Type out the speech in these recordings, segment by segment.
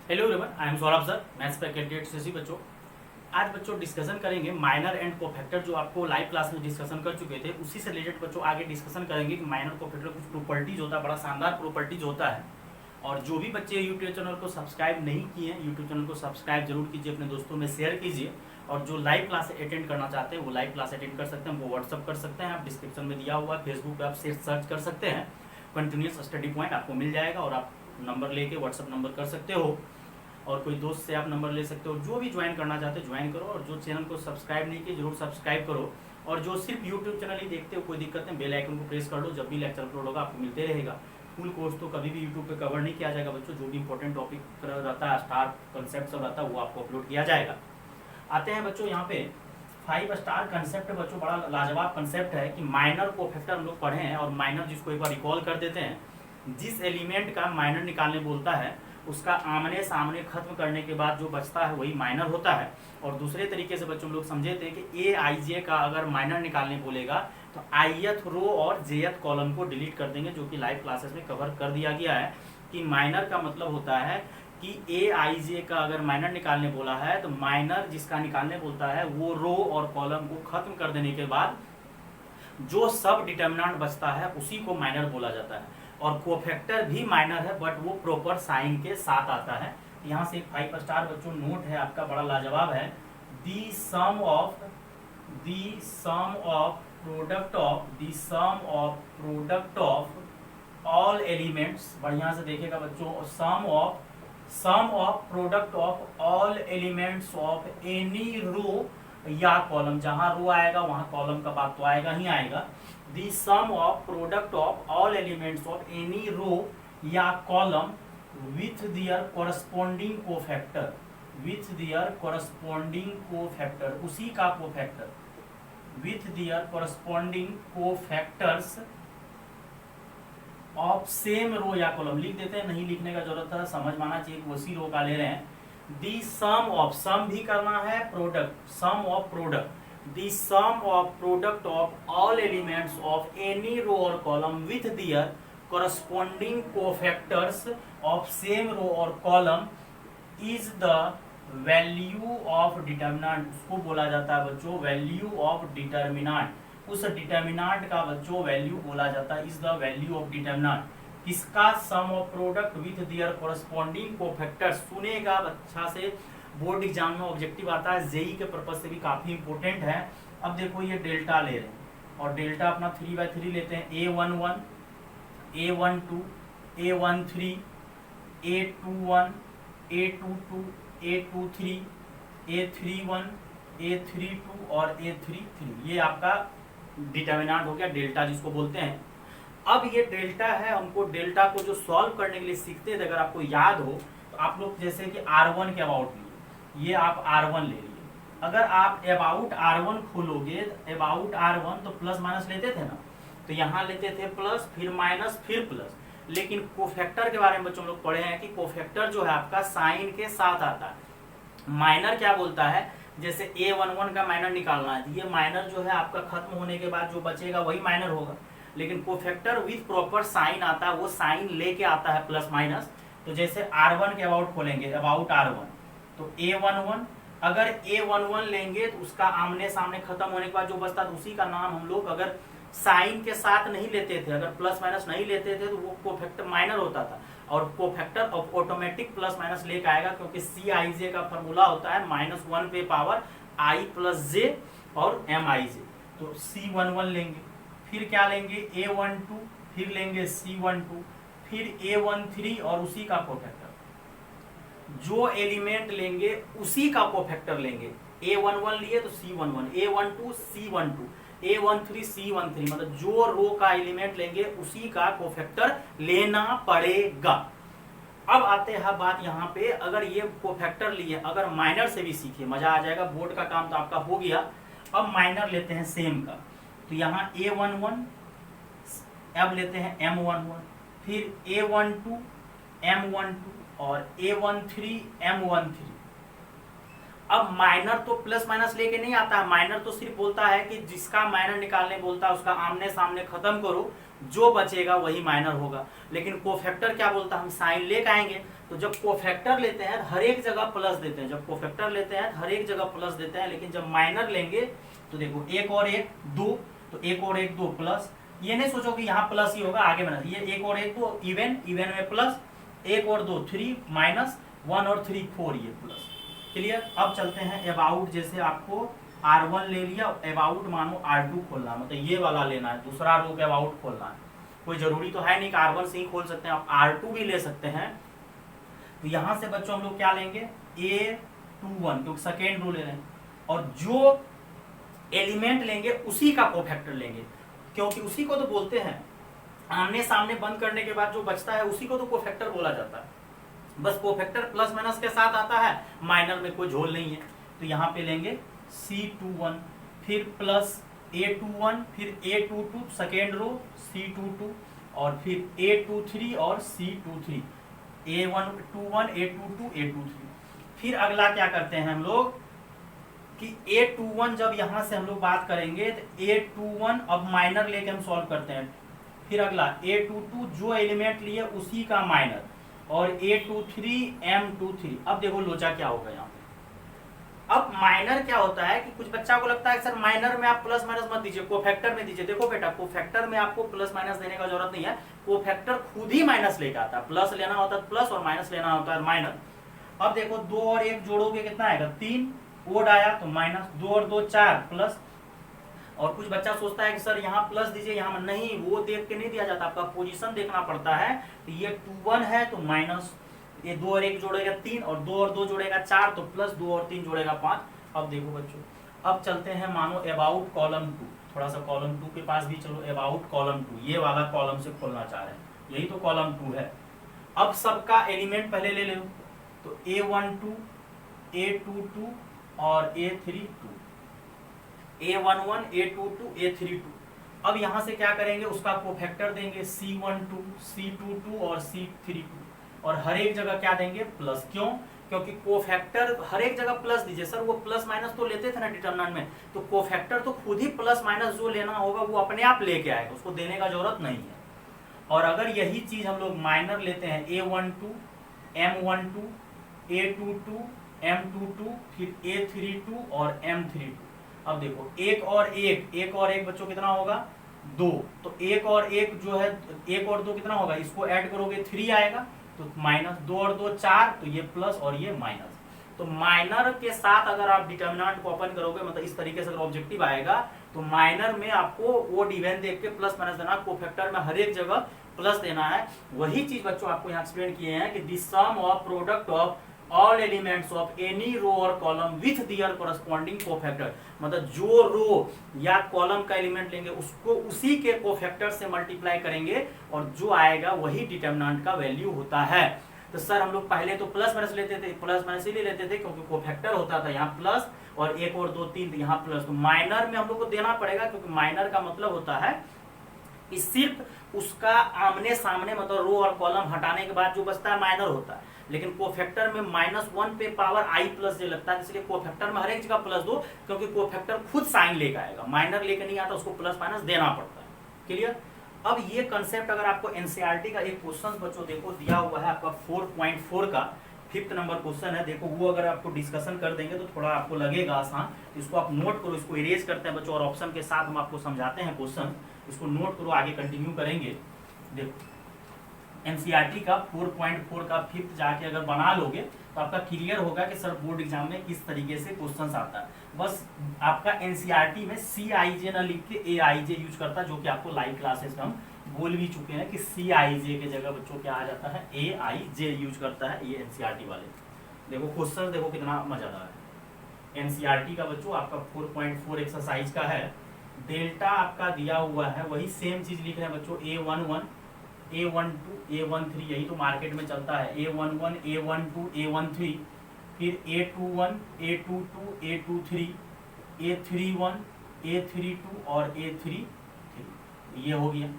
Hello everyone, I am Saurabh sir, maths पे candidate से बच्चों। आज बच्चों डिस्कशन करेंगे माइनर एंड कोफैक्टर, जो आपको लाइव क्लास में डिस्कशन कर चुके थे उसी से रिलेटेड बच्चों आगे डिस्कशन करेंगे कि माइनर कोफैक्टर कुछ प्रॉपर्टीज होता है, बड़ा शानदार प्रॉपर्टीज होता है। और जो भी बच्चे यूट्यूब चैनल को सब्सक्राइब नहीं किए हैं, यूट्यूब चैनल को सब्सक्राइब जरूर कीजिए, अपने दोस्तों में शेयर कीजिए। और जो लाइव क्लास अटेंड करना चाहते हैं वो लाइव क्लास अटेंड कर सकते हैं, वो व्हाट्सअप कर सकते हैं, आप डिस्क्रिप्शन में दिया हुआ है, फेसबुक पे आप सर्च कर सकते हैं, कंटिन्यूस स्टडी पॉइंट आपको मिल जाएगा और आप नंबर लेके व्हाट्सअप नंबर कर सकते हो और कोई दोस्त से आप नंबर ले सकते हो। जो भी ज्वाइन करना चाहते हो ज्वाइन करो, और जो चैनल को सब्सक्राइब नहीं किए जरूर सब्सक्राइब करो। और जो सिर्फ यूट्यूब चैनल ही देखते हो कोई दिक्कत नहीं, बेल आइकन को प्रेस कर लो, जब भी लेक्चर अपलोड होगा आपको मिलते रहेगा। फुल कोर्स तो कभी भी यूट्यूब पे कवर नहीं किया जाएगा बच्चों, जो भी इंपॉर्टेंट टॉपिक रहता है, स्टार कंसेप्ट सब रहता है, वो आपको अपलोड किया जाएगा। आते हैं बच्चों यहाँ पे 5 स्टार कंसेप्ट बच्चों, बड़ा लाजवाब कंसेप्ट है कि माइनर कोफैक्टर हम लोग पढ़े हैं। और माइनर जिसको एक बार रिकॉल कर देते हैं, जिस एलिमेंट का माइनर निकालने बोलता है उसका आमने सामने खत्म करने के बाद जो बचता है वही माइनर होता है। और दूसरे तरीके से बच्चों लोग समझे थे कि ए आई जे का अगर माइनर निकालने बोलेगा तो आईएथ रो और जेएथ कॉलम को डिलीट कर देंगे, जो कि लाइव क्लासेस में कवर कर दिया गया है कि माइनर का मतलब होता है कि ए आई जे का अगर माइनर निकालने बोला है तो माइनर जिसका निकालने बोलता है वो रो और कॉलम को खत्म कर देने के बाद जो सब डिटर्मिनेंट बचता है उसी को माइनर बोला जाता है। और कोफैक्टर भी माइनर है बट वो प्रॉपर साइन के साथ आता है। यहाँ से 5 स्टार बच्चों नोट है आपका, बड़ा लाजवाब है। The sum of product of all elements, बढ़िया से देखेगा बच्चों, sum of product of all elements of any row या कॉलम, जहां रो आएगा वहां कॉलम का बात तो आएगा ही आएगा। The sum of product of all elements of any row या column with their corresponding cofactor, उसी का cofactor, with their corresponding cofactors of same row या कॉलम। लिख देते हैं, नहीं लिखने का जरूरत है, समझ माना चाहिए कि उसी रो का ले रहे हैं। दी सम ऑफ, सम भी करना है, product, sum of product, the sum of product of all elements of any row or column with their corresponding cofactors of same row or column is the value of determinant। उसको बोला जाता है बच्चों value of determinant. उस determinant का बच्चों value बोला जाता है, is the value of determinant. किसका? Sum of product with their corresponding cofactors. सुनेगा अच्छा से, बोर्ड एग्जाम में ऑब्जेक्टिव आता है, जेई के पर्पज से भी काफी इंपोर्टेंट है। अब देखो ये डेल्टा ले रहे हैं और डेल्टा अपना 3/3 लेते हैं, A11, A12, A13, A21, A22, A23, A31, A32 और A33। ये आपका डिटर्मिनेंट हो गया, डेल्टा जिसको बोलते हैं। अब ये डेल्टा है, हमको डेल्टा को जो सॉल्व करने के लिए सीखते थे, अगर आपको याद हो तो आप लोग जैसे कि R1 के अबाउट लिए, ये आप R1 ले लिए। अगर आप अबाउट R1 खोलोगे, अबाउट R1 तो प्लस माइनस लेते थे ना, तो यहाँ लेते थे प्लस, फिर माइनस, फिर प्लस। लेकिन कोफैक्टर के बारे में बच्चों लोग पढ़े हैं कि कोफैक्टर जो है आपका साइन के साथ आता है। माइनर क्या बोलता है, जैसे A11 का माइनर निकालना है, ये माइनर जो है आपका खत्म होने के बाद जो बचेगा वही माइनर होगा। लेकिन कोफैक्टर विथ प्रॉपर साइन आता है, वो साइन लेके आता है प्लस माइनस। तो जैसे R1 के अबाउट खोलेंगे, अबाउट R1, तो A11, अगर A11 लेंगे तो उसका आमने सामने खत्म होने के बाद जो बचता है उसी का नाम हम लोग अगर साइन के साथ नहीं लेते थे, अगर प्लस माइनस नहीं लेते थे तो वो कोफैक्टर माइनर होता था। और कोफैक्टर ऑटोमेटिक प्लस माइनस लेके आएगा, क्योंकि CIJ का फॉर्मूला होता है -1 पे पावर I + J और MIJ। तो C11 लेंगे, फिर क्या लेंगे A12, फिर लेंगे C12, फिर A13 और उसी का कोफैक्टर। जो एलिमेंट लेंगे उसी का कोफैक्टर लेंगे। A11 लिए तो C11, A12 C12, A13 C13, मतलब जो रो का एलिमेंट लेंगे उसी का कोफैक्टर लेना पड़ेगा। अब आते हैं बात यहाँ पे, अगर ये कोफैक्टर लिए, अगर माइनर से भी सीखे मजा आ जाएगा, बोर्ड का काम तो आपका हो गया। अब माइनर लेते हैं सेम का, तो यहाँ A11, अब लेते हैं M11, फिर A12 M12 और A13 M13। अब माइनर तो प्लस माइनस लेके नहीं आता है, माइनर तो सिर्फ बोलता है कि जिसका माइनर निकालने बोलता है उसका आमने सामने खत्म करो, जो बचेगा वही माइनर होगा। लेकिन कोफैक्टर क्या बोलता है, हम साइन लेके आएंगे। तो जब कोफैक्टर लेते हैं हर एक जगह प्लस देते हैं, जब कोफैक्टर लेते हैं हर एक जगह प्लस देते हैं, लेकिन जब माइनर लेंगे तो देखो एक और एक दो, तो एक और एक दो प्लस, ये नहीं सोचो कि यहाँ प्लस ही होगा, आगे बना ये एक और एक दो इवन, इवन में प्लस, एक और दो 3 माइनस 1 और 3 4 ये प्लस। क्लियर। अब चलते हैं अबाउट, जैसे आपको R1 ले लिया, अबाउट मानो R2 खोलना, मतलब ये वाला लेना है, दूसरा रो के अबाउट खोलना है। कोई जरूरी तो है नहीं कि R1 से ही खोल सकते हैं, आप R2 भी ले सकते हैं। तो यहां से बच्चों हम लोग क्या लेंगे, A21, क्योंकि सेकेंड रो ले रहे हैं, और जो एलिमेंट लेंगे उसी का कोफैक्टर लेंगे, क्योंकि उसी को तो बोलते हैं, आमने सामने बंद करने के बाद जो बचता है उसी को तो कोफैक्टर बोला जाता है। बस कोफैक्टर प्लस माइनस के साथ आता है, माइनर में कोई झोल नहीं है। तो यहाँ पे लेंगे C21, फिर प्लस A21, फिर A22 सेकेंड रो, C22 और फिर A23 और C23, A121 A22 A23। फिर अगला क्या करते हैं हम लोग कि A21 जब यहाँ से हम लोग बात करेंगे तो A21 अब माइनर लेके हम सॉल्व करते हैं। फिर अगला A22 जो एलिमेंट लिए उसी का माइनर, और A23 M23। अब देखो लोचा क्या होगा यहाँ पे। अब माइनर क्या होता है कि कुछ बच्चा को लगता है सर माइनर में आप प्लस माइनस मत दीजिए, कोफैक्टर में दीजिए। देखो बेटा, कोफैक्टर में आपको प्लस माइनस देने का जरूरत नहीं है, कोफैक्टर खुद ही माइनस लेके आता है। प्लस लेना होता है प्लस और माइनस लेना होता है माइनस। अब देखो 2 और 1 जोड़ोगे कितना आएगा, 3, ओड आया तो माइनस, 2 और 2 4 प्लस। और कुछ बच्चा सोचता है कि सर यहाँ प्लस दीजिए, यहाँ नहीं, वो देख के नहीं दिया जाता, आपका पोजीशन देखना पड़ता है। तो ये 2 1 है तो माइनस, ये 2 और 1 जोड़ेगा 3, और 2 और 2 जोड़ेगा 4, तो प्लस 2 और 3 जोड़ेगा 5। अब देखो बच्चों, अब चलते हैं मानो अबाउट कॉलम 2, थोड़ा सा कॉलम 2 के पास भी चलो। अबाउट कॉलम 2, ये वाला कॉलम से खोलना चाह रहे हैं, यही तो कॉलम 2 है। अब सबका एलिमेंट पहले ले लो, तो A12 A22 और A32, A11 A22 A32। अब यहां से क्या करेंगे, उसका कोफैक्टर देंगे C12 C22 और C32, और हर एक जगह क्या देंगे, प्लस। क्यों, क्योंकि कोफैक्टर हर एक जगह प्लस दीजिए। सर वो प्लस माइनस तो लेते थे ना डिटरमिनेंट में, तो कोफैक्टर तो खुद ही प्लस माइनस जो लेना होगा वो अपने आप लेके आएगा, उसको देने का जरूरत नहीं है। और अगर यही चीज हम लोग माइनर लेते हैं, A12 M12 A22 M22 फिर A32 और M32। अब देखो एक और एक बच्चों कितना होगा, 2। तो एक और एक जो है, एक और 2 कितना होगा, इसको ऐड करोगे 3 आएगा, तो माइनस, 2 और 2 4, तो ये प्लस और ये माइनस। तो माइनर के साथ अगर आप डिटर्मिनेंट को ओपन करोगे, मतलब इस तरीके से अगर ऑब्जेक्टिव आएगा, तो माइनर में आपको वो डिवेन देख के प्लस माइनस देना, कोफैक्टर में हर एक जगह प्लस देना है। वही चीज बच्चों आपको यहाँ एक्सप्लेन किए हैं कि the sum of product of all elements of any row और column with their corresponding cofactor, मतलब जो रो या कॉलम का एलिमेंट लेंगे उसको उसी के कोफैक्टर से मल्टीप्लाई करेंगे, और जो आएगा वही डिटर्मिनेंट का वैल्यू होता है। तो सर हम लोग पहले तो प्लस माइनस लेते थे, प्लस माइनस ही लेते थे क्योंकि कोफैक्टर होता था यहाँ प्लस, और 1 और 2 3 यहाँ प्लस। तो माइनर में हम लोग को देना पड़ेगा, क्योंकि माइनर का मतलब होता है कि सिर्फ उसका आमने सामने, मतलब रो और कॉलम हटाने के बाद जो बचता है माइनर होता है। लेकिन कोफैक्टर में -1 पे पावर i प्लस जे लगता है, इसलिए कोफैक्टर में हर एक जगह प्लस दो, क्योंकि कोफैक्टर खुद साइन लेकर आएगा, माइनर लेकर नहीं आता, उसको प्लस माइनस देना पड़ता है। क्लियर। अब ये कंसेप्ट अगर आपको एनसीईआरटी का एक क्वेश्चन बच्चों देखो दिया हुआ है आपका 4.4 का 5th नंबर क्वेश्चन है, देखो वो अगर आपको डिस्कशन कर देंगे तो थोड़ा आपको लगेगा आसान। इसको आप नोट करो, इसको इरेज करते हैं बच्चों, और ऑप्शन के साथ हम आपको समझाते हैं क्वेश्चन, इसको नोट करो, आगे कंटिन्यू करेंगे। देखो एनसीईआरटी का 4.4 का 5th जाके अगर बना लोगे तो आपका क्लियर होगा कि सर बोर्ड एग्जाम में किस तरीके से क्वेश्चन आता है। बस आपका एनसीईआरटी में CIJ न लिख के AIJ यूज करता है, जो कि आपको लाइव क्लासेस में हम बोल भी चुके हैं कि CIJ के जगह बच्चों क्या आ जाता है, AIJ यूज करता है ये एनसीईआरटी वाले। देखो क्वेश्चन देखो कितना मजेदार है। एनसीईआरटी का बच्चों आपका 4.4 एक्सरसाइज का है, डेल्टा आपका दिया हुआ है, वही सेम चीज लिख रहे हैं बच्चों, A11 A12 A13, यही तो मार्केट में चलता है, A11 A12 A13, फिर A21 A22 A23 A31 A32 और A33, ये हो गया।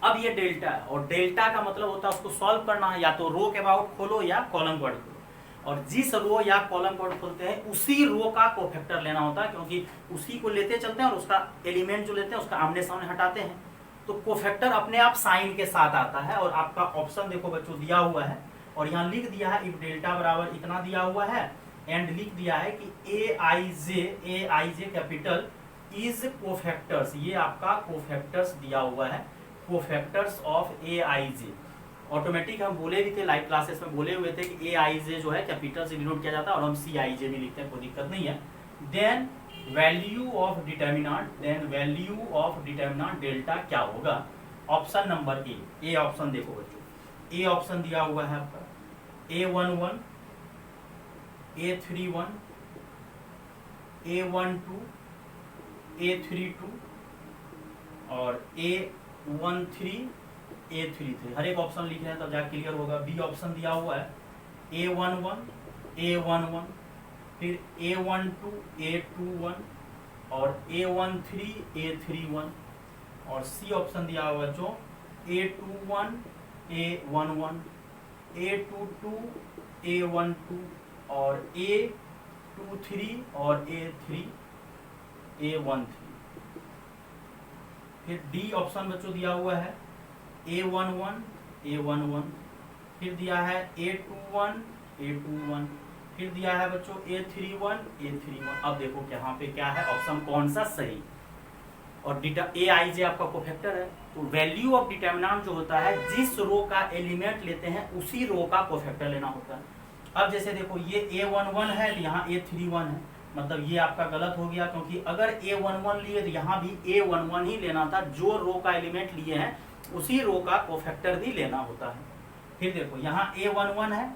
अब ये डेल्टा है, और डेल्टा का मतलब होता है उसको सॉल्व करना है, या तो रो के अबाउट खोलो या कॉलम वर्ड खोलो। और जिस रो या कॉलम को खोलते हैं उसी रो का कोफैक्टर लेना होता है, क्योंकि उसी को लेते चलते हैं और उसका एलिमेंट जो लेते हैं उसका आमने सामने हटाते हैं। तो कोफैक्टर अपने आप साइन के साथ आता है। और आपका ऑप्शन देखो बच्चों दिया हुआ है और यहाँ लिख दिया है इफ डेल्टा बराबर इतना दिया हुआ है एंड लिख दिया है कि ए आई जे कैपिटल इज कोफैक्टर्स, ये आपका कोफैक्टर्स दिया हुआ है, cofactors of A I J. Automatic हम बोले भी थे लाइव क्लासेस में, बोले हुए थे कि ए आई जे जो है कैपिटल से डिनोट किया जाता है और हम सी आई जे भी लिखते हैं, कोई दिक्कत नहीं है। Then value of determinant delta क्या होगा? ऑप्शन नंबर ए ऑप्शन देखो बच्चों, ए ऑप्शन दिया हुआ है आपका A11, A31, A12, A32 और A13, A33, हर एक ऑप्शन लिख रहे हैं तब जाके क्लियर होगा। बी ऑप्शन दिया हुआ है A11, फिर A12, A21 और A13, A31 और सी ऑप्शन दिया हुआ जो A21, A11, A22, A12 और A23 और A13। फिर डी ऑप्शन बच्चों दिया हुआ है A11, फिर दिया है A21, फिर दिया है बच्चों A31। अब देखो कि यहाँ पे क्या है, ऑप्शन कौन सा सही। और ए आई जे आपका कोफैक्टर है, तो वैल्यू ऑफ डिटर्मिनेंट जो होता है जिस रो का एलिमेंट लेते हैं उसी रो का कोफैक्टर लेना होता है। अब जैसे देखो ये A11 है, यहाँ A31 है, मतलब ये आपका गलत हो गया, क्योंकि अगर A11 लिए तो यहाँ भी A11 ही लेना था, जो रो का एलिमेंट लिए हैं उसी रो का कोफैक्टर भी लेना होता है। फिर देखो यहाँ A11 है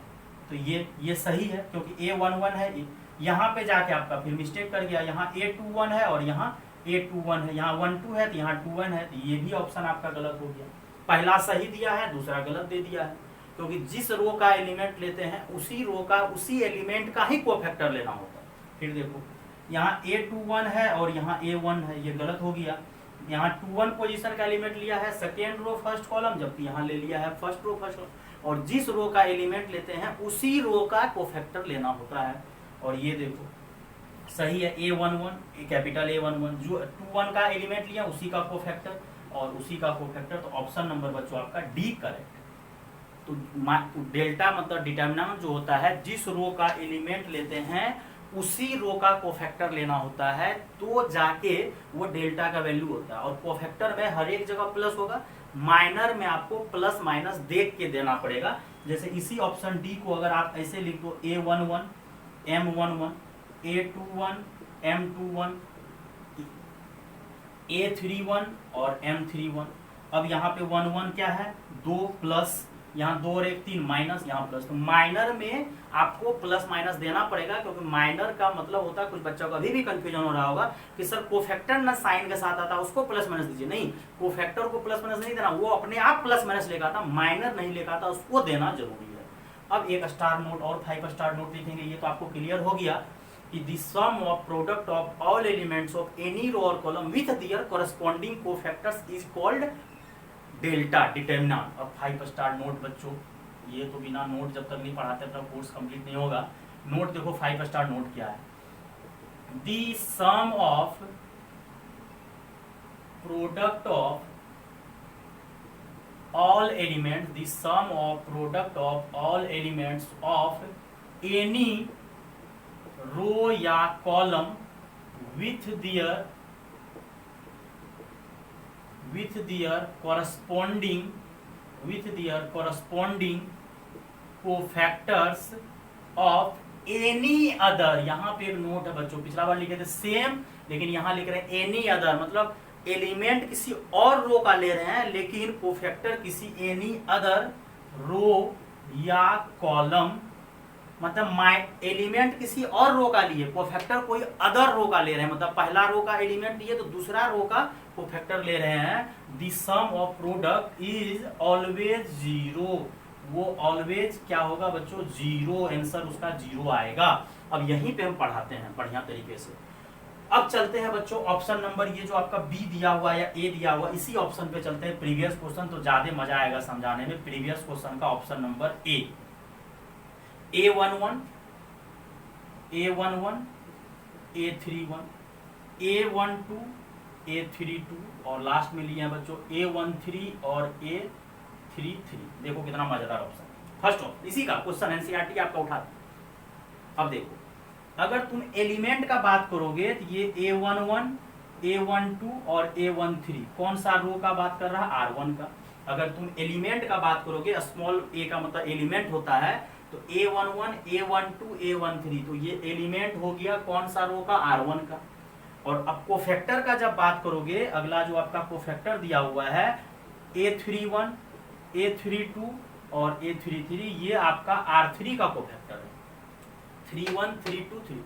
तो ये सही है क्योंकि A11 है, यहाँ पे जाके आपका फिर मिस्टेक कर गया, यहाँ A21 है और यहाँ A21 है, यहाँ 12 है तो यहाँ 21 है, तो ये भी ऑप्शन आपका गलत हो गया। पहला सही दिया है, दूसरा गलत दे दिया है, क्योंकि जिस रो का एलिमेंट लेते हैं उसी रो का उसी एलिमेंट का ही कोफैक्टर लेना होता है। फिर देखो यहाँ A21 है और यहाँ A1 है, ये गलत हो गया। यहाँ 21 पोजीशन का एलिमेंट लिया है सेकेंड रो फर्स्ट कॉलम, जबकि यहाँ ले लिया है फर्स्ट रो फर्स्ट कॉलम। और जिस रो का एलिमेंट लेते हैं उसी रो का कोफैक्टर लेना होता है। और ये देखो सही है A11, कैपिटल A11, जो 21 का एलिमेंट लिया उसी का कोफैक्टर और उसी का कोफैक्टर, तो ऑप्शन नंबर बच्चों आपका डी करेक्ट। तो डेल्टा मतलब डिटर्मिनेंट जो होता है जिस रो का एलिमेंट लेते हैं उसी रो का कोफैक्टर लेना होता है, तो जाके वो डेल्टा का वैल्यू होता है। और कोफैक्टर में हर एक जगह प्लस होगा, माइनर में आपको प्लस माइनस देख के देना पड़ेगा। जैसे इसी ऑप्शन डी को अगर आप ऐसे लिख दो A11, M11, A21, M21, A31 और M31। अब यहाँ पे 11 क्या है, 2 प्लस, यहाँ 2 और 1 3 माइनस, यहाँ प्लस। तो माइनर में आपको प्लस माइनस देना पड़ेगा, क्योंकि माइनर का मतलब होता है, कुछ बच्चों को अभी भी कंफ्यूजन हो रहा होगा कि सर कोफैक्टर ना साइन के साथ आता है उसको प्लस माइनस दीजिए। नहीं, कोफैक्टर को प्लस माइनस नहीं देना, वो अपने आप प्लस माइनस लेकर आता, माइनर नहीं लेकर आता, उसको देना जरूरी है। अब एक स्टार नोट और 5 स्टार नोट लिखेंगे, ये तो आपको क्लियर हो गया कि the sum of product of all elements of any row और column with their corresponding cofactors is called delta determinant. और 5 स्टार नोट बच्चों, ये तो बिना नोट जब तक नहीं पढ़ाते तब कोर्स कंप्लीट नहीं होगा। नोट देखो 5 स्टार नोट क्या है, the sum of product of all elements, the sum of product of all elements of any row या column with their corresponding cofactors of any other। यहाँ पे एक नोट है बच्चों, पिछला बार लिखे थे सेम, लेकिन यहाँ लिख रहे हैं एनी अदर, मतलब एलिमेंट किसी और रो का ले रहे हैं लेकिन कोफैक्टर किसी एनी अदर रो या कॉलम, मतलब एलिमेंट किसी और रो का लिए, कोफैक्टर कोई अदर रो का ले रहे हैं, मतलब पहला रो का एलिमेंट लिए तो दूसरा रो का कोफैक्टर ले रहे हैं। The sum of product is always zero, वो ऑलवेज क्या होगा बच्चों, जीरो, आंसर उसका जीरो आएगा। अब यहीं पे हम पढ़ाते हैं बढ़िया तरीके से। अब चलते हैं बच्चों ऑप्शन नंबर, ये जो आपका बी दिया हुआ या ए दिया हुआ, इसी ऑप्शन पे चलते हैं। प्रीवियस क्वेश्चन तो ज्यादा मजा आएगा समझाने में। प्रीवियस क्वेश्चन का option number A, A11, A11 A31 A12 A32 और लास्ट में लिए हैं बच्चों A13 और A33। देखो कितना मजेदार ऑप्शन, फर्स्ट ऑप्शन इसी का क्वेश्चन एनसीईआरटी आपका उठा। अब देखो अगर तुम एलिमेंट का बात करोगे तो ये A11 A12 और A13 कौन सा रो का बात कर रहा है, R1 का। अगर तुम एलिमेंट का बात करोगे, स्मॉल a का मतलब एलिमेंट होता है, तो A11 A12 A13 तो ये एलिमेंट हो गया कौन सा रो का, R1 का। और अब कोफैक्टर का जब बात करोगे, अगला जो आपका कोफैक्टर दिया हुआ है A31 A32 और A33, ये आपका R3 का कोफैक्टर है, 31 32 3।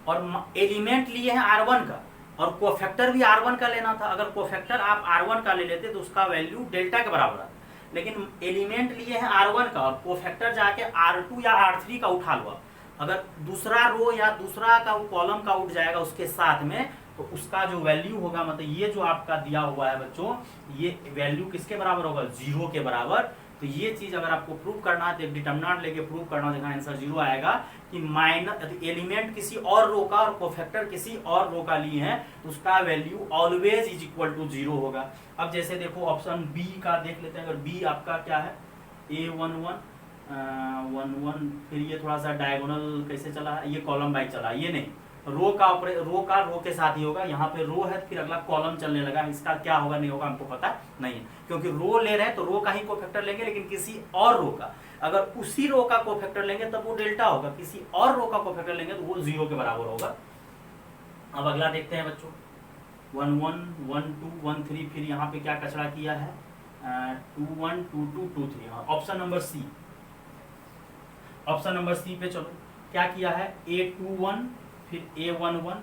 और एलिमेंट लिए हैं R1 का और कोफैक्टर भी R1 का लेना था। अगर कोफैक्टर आप R1 का ले लेते तो उसका वैल्यू डेल्टा के बराबर आता, लेकिन एलिमेंट लिए हैं R1 का और कोफैक्टर जाके R2 या R3 का उठा लो। अगर दूसरा रो या दूसरा का कॉलम का उठ जाएगा उसके साथ में, तो उसका जो वैल्यू होगा, मतलब ये जो आपका दिया हुआ है बच्चों, ये वैल्यू किसके बराबर होगा, 0 के बराबर। तो ये चीज अगर आपको प्रूव करना है तो एक डिटर्मिनेंट लेके प्रूव करना, देखना आंसर 0 आएगा कि माइनस एलिमेंट किसी और रो का और कोफैक्टर किसी और रो का लिए हैं, तो उसका value always is equal to 0 होगा। अब जैसे देखो ऑप्शन बी का देख लेते हैं। अगर बी आपका क्या है, A11 11, फिर ये थोड़ा सा डायगोनल कैसे चला है, ये कॉलम बाई चला, ये नहीं रो का रो के साथ ही होगा। यहाँ पे रो है फिर अगला कॉलम चलने लगा, इसका क्या होगा नहीं होगा हमको पता नहीं है, क्योंकि रो ले रहे हैं तो रो का ही कोफैक्टर लेंगे, लेकिन किसी और रो का, अगर उसी रो का कोफैक्टर लेंगे तब वो डेल्टा होगा, किसी और रो का कोफैक्टर लेंगे तो वो 0 के बराबर होगा। अब अगला देखते हैं बच्चों, 1 1 1 2 1 3, फिर यहाँ पे क्या कचरा किया है, 2 1 2 2 2 3। Option number C, option number C पे चलो, क्या किया है, A21 फिर A11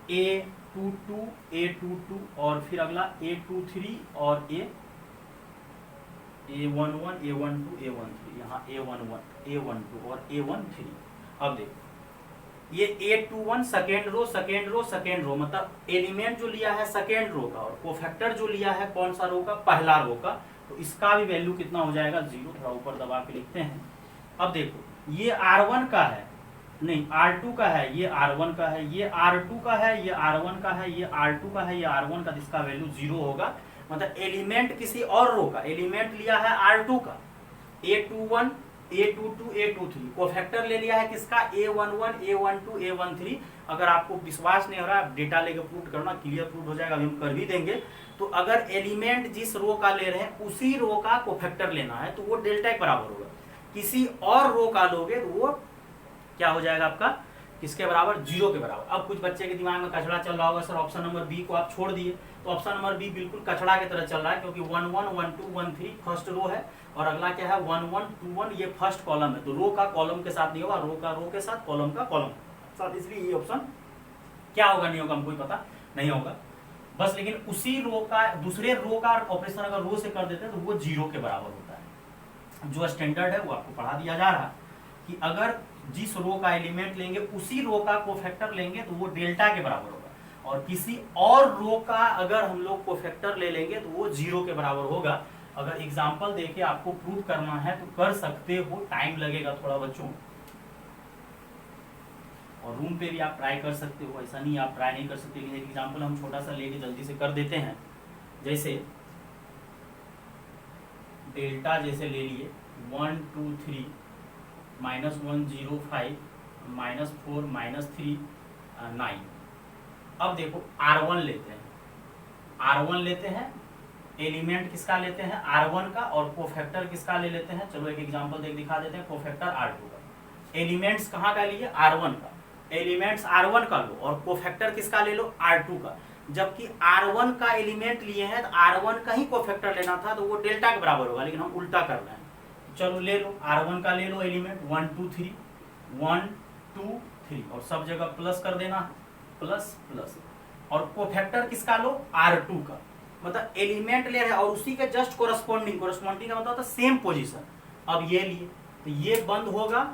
A22 A22 और फिर अगला A23 और A11 A12 A13, यहाँ A11 A12 और A13। अब देखो ये A21 सेकेंड रो मतलब एलिमेंट जो लिया है सेकेंड रो का, और कोफैक्टर जो लिया है कौन सा रो का, पहला रो का, तो इसका भी वैल्यू कितना हो जाएगा, 0। थोड़ा ऊपर दबा के लिखते हैं। अब देखो ये R1 का है, नहीं R2 का है, ये R1 का है, ये R2 का है, ये R1 का है, ये R2 का है, ये R1 का, इसका वैल्यू 0 होगा। मतलब एलिमेंट किसी और रो का, एलिमेंट लिया है R2 का, A21 A22 A23, कोफैक्टर ले लिया है किसका, A11 A12 A13। अगर आपको विश्वास नहीं हो रहा, आप डेटा लेके प्रूव करना, क्लियर प्रूव हो जाएगा, अभी हम कर भी देंगे। तो अगर एलिमेंट जिस रो का ले रहे हैं उसी रो का कोफैक्टर लेना है तो वो डेल्टा के बराबर होगा। किसी और रो का लोगे तो वो क्या हो जाएगा आपका, किसके बराबर, 0 के बराबर। अब कुछ बच्चे के दिमाग में कचड़ा चल रहा होगा, सर ऑप्शन नंबर बी को आप छोड़ दिए, तो ऑप्शन नंबर बी बिल्कुल कचड़ा की तरह चल रहा है, क्योंकि 1 1 1 2 1 3 फर्स्ट रो है, और अगला क्या है 1 1 2 1, ये फर्स्ट कॉलम है। तो रो का कॉलम के साथ नहीं होगा, रो का रो के साथ, कॉलम का कॉलम साथ, इसलिए ये ऑप्शन क्या होगा नहीं होगा हमको पता नहीं होगा बस। लेकिन उसी रो का दूसरे रो का ऑपरेशन अगर रो से कर देते हैं तो वो 0 के बराबर होता है। जो स्टैंडर्ड है वो आपको पढ़ा दिया जा रहा है कि अगर जिस रो का एलिमेंट लेंगे उसी रो का कोफैक्टर लेंगे तो वो डेल्टा के बराबर होगा, और किसी और रो का अगर हम लोग कोफैक्टर ले लेंगे तो वो 0 के बराबर होगा। अगर एग्जांपल देके आपको प्रूव करना है तो कर सकते हो, टाइम लगेगा थोड़ा बच्चों, और रूम पे भी आप ट्राई कर सकते हो, ऐसा नहीं आप ट्राई नहीं कर सकते। एक एग्जांपल हम छोटा सा लेके जल्दी से कर देते हैं। जैसे डेल्टा जैसे ले लिए 1 2 3 -105 -4 -3 9। अब देखो R1 लेते हैं, R1 लेते हैं, एलिमेंट किसका लेते हैं, R1 का, और कोफैक्टर किसका ले लेते हैं। चलो एक एग्जांपल देख दिखा देते हैं, कोफैक्टर R2 का। एलिमेंट्स कहाँ का लिए, R1 का, एलिमेंट्स R1 का लो, और कोफैक्टर किसका ले लो, R2 का। जबकि R1 का एलिमेंट लिए हैं तो R1 का ही कोफैक्टर लेना था, तो वो डेल्टा के बराबर होगा, लेकिन हम उल्टा कर रहे हैं। चलो ले लो R1 का ले लो एलिमेंट 1 2 3 1 2 3, और सब जगह प्लस कर देना, प्लस प्लस। और कोफैक्टर किसका लो, R2 का, मतलब एलिमेंट ले रहे हैं और उसी के जस्ट कोरस्पॉन्डिंग का मतलब होता है सेम पोजीशन। अब ये लिए तो ये बंद होगा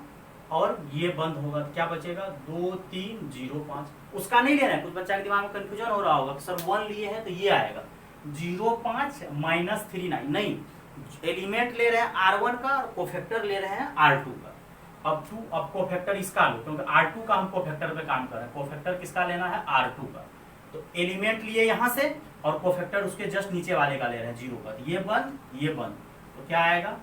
और ये बंद होगा, तो क्या बचेगा 2 3 0 5। उसका नहीं ले रहे हैं, कुछ बच्चा के दिमाग में कंफ्यूजन हो रहा होगा, सर 1 लिए हैं तो ये आएगा 0 5 -3 9। नहीं, एलिमेंट ले रहे हैं R1 का और कोफैक्टर ले रहे हैं R2 का, अब कोफैक्टर इसका लो, क्योंकि R2 का हम कोफैक्टर पे काम कर रहे हैं। कोफैक्टर किसका लेना है? R2 का। तो एलिमेंट लिए यहां से और कोफैक्टर उसके जस्ट नीचे वाले का ले रहे हैं 0 का। तो ये बंद, ये बंद, तो क्या आएगा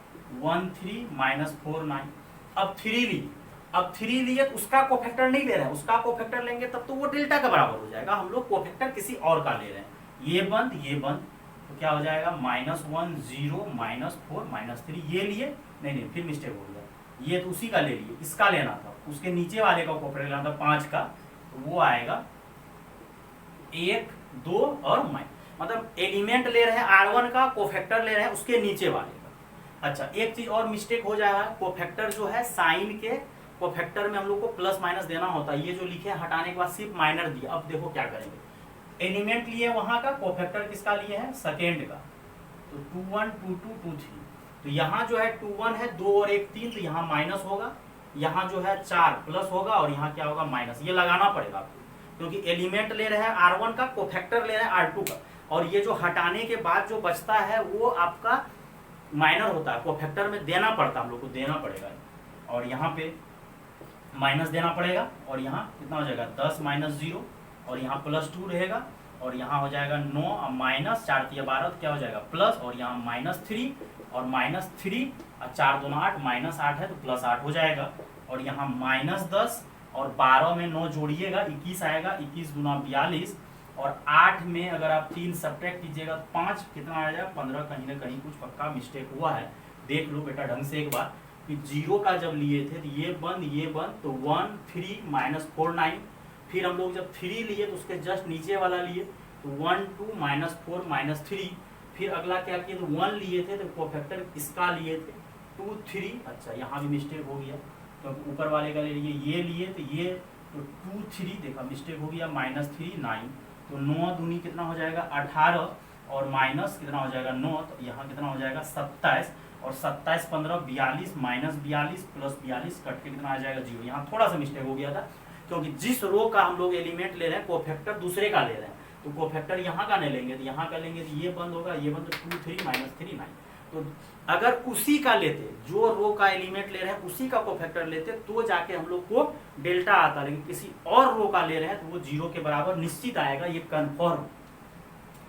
1 3 माइनस 4 9। अब 3 ली, अब 3 लिए तो उसका कोफैक्टर नहीं ले रहे हैं, उसका कोफैक्टर लेंगे तब तो वो डेल्टा के बराबर हो जाएगा। हम लोग कोफैक्टर किसी और का ले रहे हैं, ये बंद, ये बंद, तो क्या हो जाएगा -1 0 -4 -3। ये लिए नहीं, फिर मिस्टेक हो गया, ये तो उसी का ले लिए, इसका लेना था, उसके नीचे वाले का कोफैक्टर लेना था 5 का, तो वो आएगा 1 2 और मतलब एलिमेंट ले रहे हैं R1 का, कोफैक्टर ले रहे हैं उसके नीचे वाले का। अच्छा, एक चीज और मिस्टेक हो जाएगा, कोफैक्टर जो है साइन के कोफैक्टर में हम लोग को प्लस माइनस देना होता है। ये जो लिखे हटाने के बाद सिर्फ माइनर दिया। अब देखो क्या करेंगे, एलिमेंट लिए वहां का, कोफैक्टर किसका लिए है? सेकेंड का। तो 2 1 2 2 2 3, तो यहाँ जो है 2 1 है, 2 और 1 3, तो यहाँ माइनस होगा, यहाँ जो है 4 प्लस होगा और यहाँ क्या होगा माइनस। ये लगाना पड़ेगा आपको, क्योंकि एलिमेंट ले रहे हैं R1 का, कोफैक्टर ले रहे हैं R2 का, और ये जो हटाने के बाद जो बचता है वो आपका माइनर होता है, कोफैक्टर में देना पड़ता है, हम लोग को देना पड़ेगा। और यहाँ पे माइनस देना पड़ेगा, और यहाँ कितना हो जाएगा 10 माइनस 0, और यहाँ +2 रहेगा, और यहाँ हो जाएगा 9 माइनस 4 3 12, तो क्या हो जाएगा प्लस, और यहाँ -3 और -3 और 4 2 8 -8 है तो +8 हो जाएगा, और यहाँ -10 और 12 में 9 जोड़िएगा 21 आएगा, 21 दूना 42, और 8 में अगर आप 3 सब्ट्रैक्ट कीजिएगा 5 कितना आ जाएगा 15। कहीं ना कहीं कुछ पक्का मिस्टेक हुआ है, देख लो बेटा ढंग से एक बार कि 0 का जब लिए थे तो ये बंद, तो 1 3 -4 9, फिर हम लोग जब 3 लिए तो उसके जस्ट नीचे वाला लिए तो 1 2 -4 -3, फिर अगला क्या किए तो 1 लिए थे तो कोफैक्टर इसका लिए थे 2 3। अच्छा, यहाँ भी मिस्टेक हो गया, तो ऊपर वाले का ले लिए, ये लिए तो ये तो 2 3, देखा मिस्टेक हो गया, -3 9, तो 9 दूनी कितना हो जाएगा 18, और माइनस कितना हो जाएगा 9, तो यहाँ कितना हो जाएगा 27, और 27 15 42 -42 प्लस 42 कट के कितना आ जाएगा 0। यहाँ थोड़ा सा मिस्टेक हो गया था, क्योंकि जिस रो का हम लोग एलिमेंट ले रहे हैं कोफैक्टर दूसरे का ले रहे हैं, तो कोफैक्टर यहाँ का नहीं लेंगे, तो यहाँ का लेंगे तो ये बंद होगा, ये बंद, 2 3 -3 9। तो अगर उसी का लेते, जो रो का एलिमेंट ले रहे हैं उसी का कोफैक्टर लेते तो जाके हम लोग को डेल्टा आता, लेकिन किसी और रो का ले रहे हैं तो वो 0 के बराबर निश्चित आएगा, ये कन्फर्म।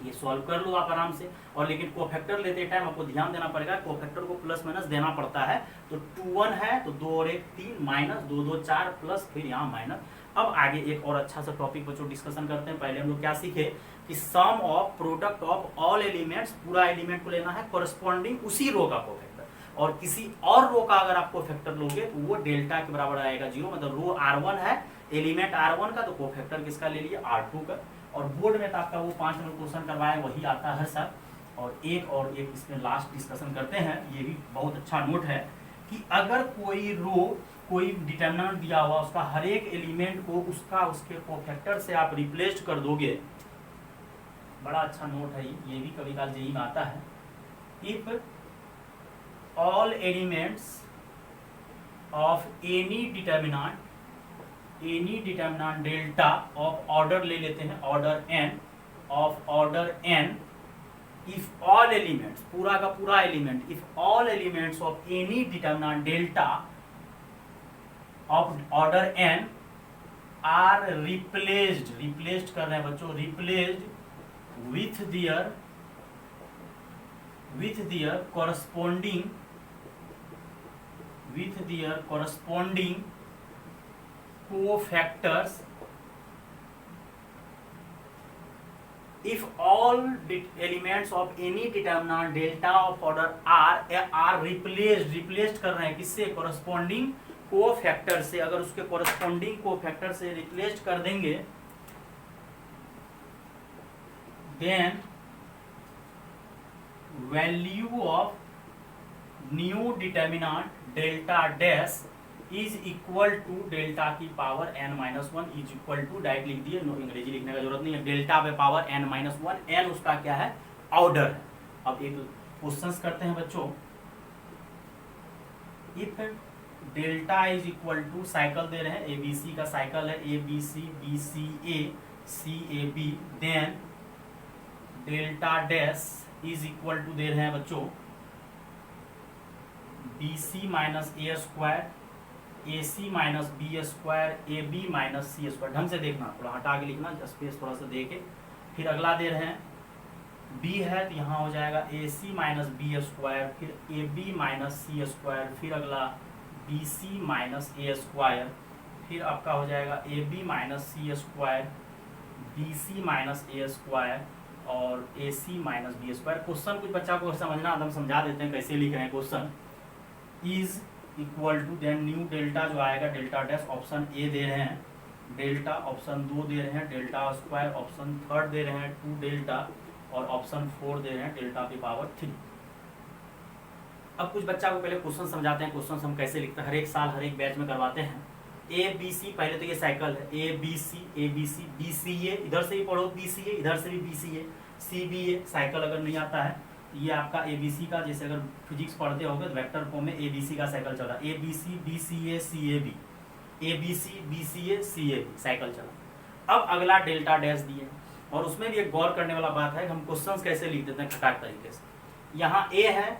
ये सॉल्व कर लो आप आराम से। और लेकिन कोफैक्टर लेते टाइम आपको ध्यान देना पड़ेगा, कोफैक्टर को प्लस माइनस देना पड़ता है। तो 2 1 है तो 2 और 1 3, माइनस 2 2 4 प्लस, फिर यहाँ माइनस। अब आगे एक और अच्छा सा टॉपिक बच्चों डिस्कशन करते हैं। पहले हम लोग क्या सीखे कि sum of product of all elements, पूरा एलिमेंट को लेना है कोरस्पॉन्डिंग उसी रो का कोफैक्टर, और किसी और रो का अगर आप कोफैक्टर लोगे तो वो डेल्टा के बराबर आएगा 0। मतलब रो R1 है, एलिमेंट R1 का, तो कोफैक्टर किसका ले लिया R2 का। और बोर्ड में तो आपका वो 5 नंबर क्वेश्चन करवाए वही आता है सर। और एक इसमें लास्ट डिस्कशन करते हैं, ये भी बहुत अच्छा नोट है कि अगर कोई रो, कोई डिटरमिनेंट दिया हुआ, उसका हर एक एलिमेंट को उसके कोफैक्टर से आप रिप्लेस कर दोगे, बड़ा अच्छा नोट है ये भी कभी काल जेई में आता है। If all elements of any determinant delta of order ले लेते हैं, order n, of order n, if all elements, पूरा का पूरा element, if all elements of any determinant delta of order n are replaced कर रहे हैं बच्चों, replaced with their corresponding cofactors, if all elements of any determinant delta of order are replaced कर रहे हैं किससे, corresponding cofactor से। अगर उसके corresponding cofactor से replaced कर देंगे then value of new determinant delta dash is equal to delta की power n-1 is equal to, direct लिख दिए, नो अंग्रेजी लिखने का जरूरत नहीं है, डेल्टा पे पावर n-1, n उसका क्या है ऑर्डर है। अब एक क्वेश्चंस करते हैं बच्चों। If delta is equal to, cycle दे रहे हैं, ABC का साइकिल है, ABC BCA CAB, then delta dash is equal to दे रहे हैं बच्चों BC minus A square A C minus B square A B minus C square. ढंग से देखना, थोड़ा हटा के लिखना, स्पेस थोड़ा सा दे के। फिर अगला दे रहे हैं b है तो यहाँ हो जाएगा A C minus B square, फिर A B minus C square, फिर अगला B C minus A square, फिर आपका हो जाएगा A B minus C square, B C minus A square और A C minus B square. Question कुछ बच्चा को समझना, हम समझा देते हैं कैसे लिख रहे हैं। Question is equal to then new delta जो आएगा डेल्टा डैश, ऑप्शन ए दे रहे हैं डेल्टा, ऑप्शन 2 दे रहे हैं डेल्टा स्क्वायर, ऑप्शन 3 दे रहे हैं 2 डेल्टा और ऑप्शन 4 दे रहे हैं डेल्टा की पावर 3। अब कुछ बच्चा को पहले क्वेश्चन समझाते हैं, क्वेश्चन हम कैसे लिखते हैं, हर एक साल हर एक बैच में करवाते हैं। ए बी सी, पहले तो ये साइकिल है, A B C B C ए, इधर से भी पढ़ो बी सी ए, इधर से भी B C A, C B A. Cycle अगर नहीं आता है ये आपका ए बी सी का, जैसे अगर फिजिक्स पढ़ते होगे तो वेक्टर फॉर्म में ए बी सी का साइकिल चल रहा है, A B C A C A B, A B C A C A B cycle चला। अब अगला डेल्टा डैश दिए, और उसमें भी एक गौर करने वाला बात है, हम क्वेश्चंस कैसे लिख देते हैं खटाक तरीके से। यहाँ ए है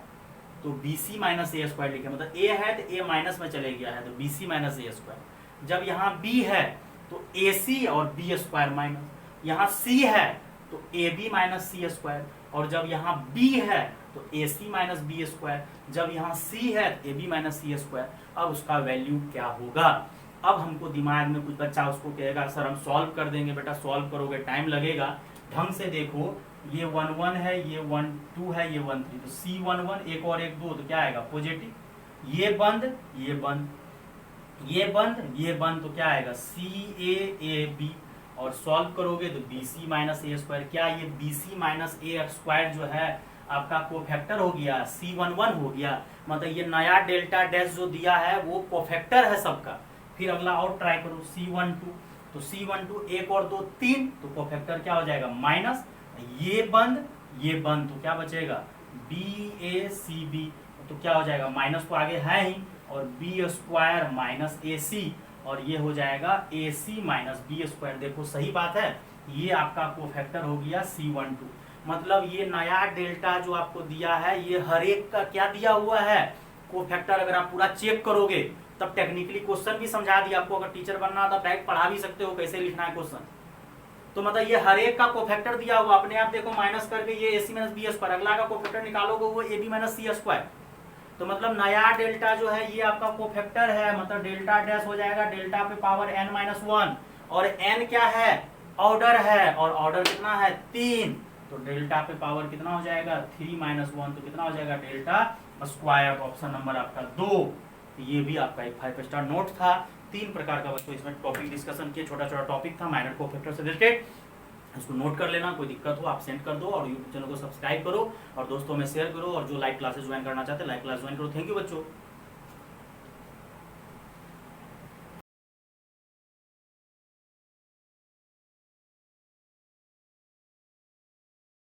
तो B C minus A square लिखे, मतलब ए है तो ए माइनस में चले गया है तो B C minus A square. जब यहाँ बी है तो ए सी और बी स्क्वायर माइनस, यहाँ सी है तो A B minus C square, और जब यहाँ बी है तो A C minus B square, जब यहाँ सी है तो A B minus C square. अब उसका वैल्यू क्या होगा? अब हमको दिमाग में कुछ बच्चा उसको कहेगा सर हम सॉल्व कर देंगे, बेटा सॉल्व करोगे टाइम लगेगा। ढंग से देखो, ये 1 1 है, ये 1 2 है, ये 1 3, तो सी 1 1 एक और एक 2 तो क्या आएगा पॉजिटिव, ये बंद ये बंद ये बंद ये बंद, तो क्या आएगा सी ए बी, और सॉल्व करोगे तो B C minus A square. क्या ये B C minus A square जो है आपका कोफैक्टर हो गया, सी 1 1 हो गया, मतलब ये नया डेल्टा डैश जो दिया है वो कोफैक्टर है सबका। फिर अगला और ट्राई करो C12, तो C12 एक और 2 3, तो कोफैक्टर क्या हो जाएगा माइनस, ये बंद तो क्या बचेगा BACB, तो क्या हो जाएगा माइनस तो आगे है ही, और बी स्क्वायर माइनस ए सी, और ये हो जाएगा A C minus B square. देखो सही बात है, ये आपका कोफैक्टर हो गया C12। मतलब ये नया डेल्टा जो आपको दिया है ये हर एक का क्या दिया हुआ है कोफैक्टर। अगर आप पूरा चेक करोगे तब टेक्निकली क्वेश्चन भी समझा दिया आपको, अगर टीचर बनना था डायरेक्ट पढ़ा भी सकते हो कैसे लिखना है क्वेश्चन। तो मतलब ये हर एक का कोफैक्टर दिया हुआ, अपने आप देखो माइनस करके ये A C minus B square, अगला का कोफैक्टर निकालोगे वो A B minus C square. तो मतलब नया डेल्टा जो है ये आपका कोफैक्टर है, मतलब डेल्टा डैश हो जाएगा डेल्टा पे पावर n-1, और n क्या है ऑर्डर है, और ऑर्डर कितना है 3, तो डेल्टा पे पावर कितना हो जाएगा 3-1, तो कितना हो जाएगा डेल्टा स्क्वायर। ऑप्शन नंबर आपका 2। ये भी आपका एक 5 स्टार नोट था। 3 प्रकार का बच्चों इसमें टॉपिक डिस्कशन किया, छोटा छोटा टॉपिक था माइनर कोफैक्टर से रिलेटेड, इसको नोट कर लेना। कोई दिक्कत हो आप सेंड कर दो, और यूट्यूब चैनल को सब्सक्राइब करो और दोस्तों में शेयर करो, और जो लाइव क्लासेस ज्वाइन करना चाहते हैं लाइव क्लास ज्वाइन करो। थैंक यू बच्चों।